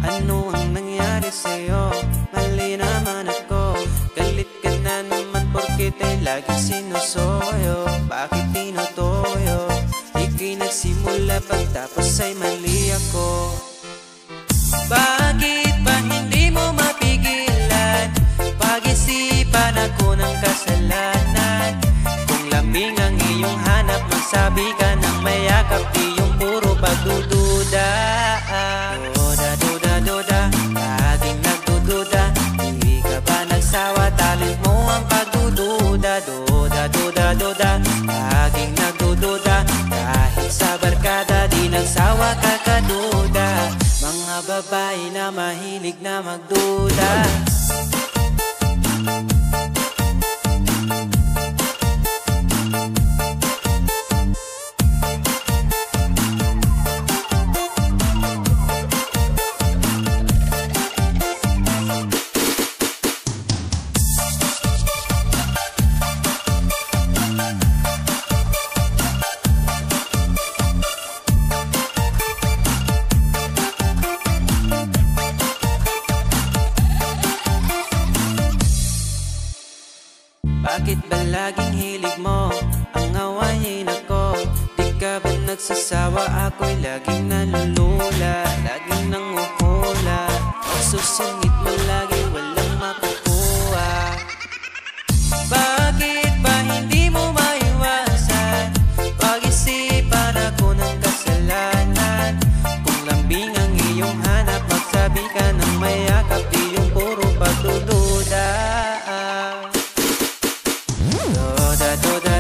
Ano ang nangyari sa'yo? Mali naman ako. Galit ka na naman porket ay lagi sinusoyo. Bakit tinutoyo? Ika'y nagsimula pagtapos ay mali ako. Bakit ba hindi mo mapigilan? Pag-isipan ako ng kasalanan. Kung lambing ang iyong hanap, magsabi ka ng mayakap, di yung puro pagdududa. Duda, laging nagdududa. Di ka ba nagsawa? Talent mo ang pagdududa. Duda, laging nagdududa. Kahit sa barkada, di nagsawa ka kaduda. Mga babae na mahilig na magduda. Bakit ba laging hilig mo ang awayin ako? Di ka ba nagsasawa? Ako'y laging nalulula, laging nanguhula. Pagsusungit mo lagi, walang makukuha. Bakit ba hindi mo maiwasan? Pag-isipan ako ng kasalanan. Kung lambing ang iyong hanap, magsabi ka ng mayakap, di yung puro pagdududa.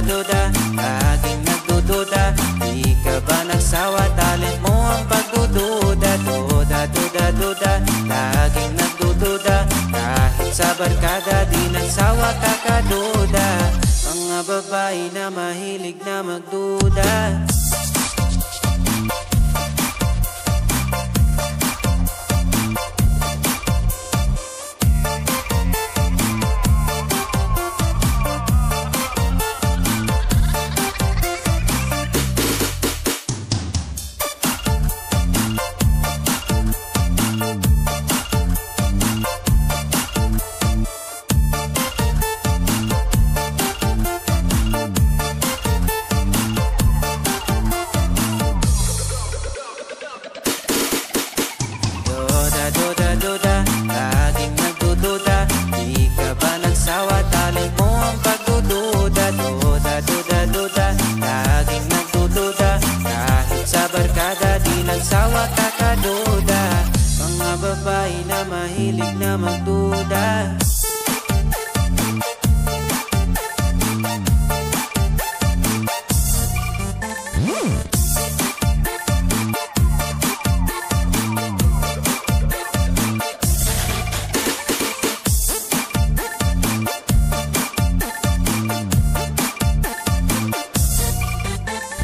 Duda, laging nagdududa. Di ka ba nagsawa? Talent mo ang pagdududa. Duda, laging nagdududa. Kahit sa barkada, di nagsawa ka kaduda. Mga babae na mahilig na magduda. Duda, laging nagdududa. Di ka ba nagsawa? Talent mo ang pagdududa. Duda, laging nagdududa. Kahit sa barkada, di nagsawa ka kaduda. Mga babae na mahilig na magduda.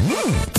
Hmm.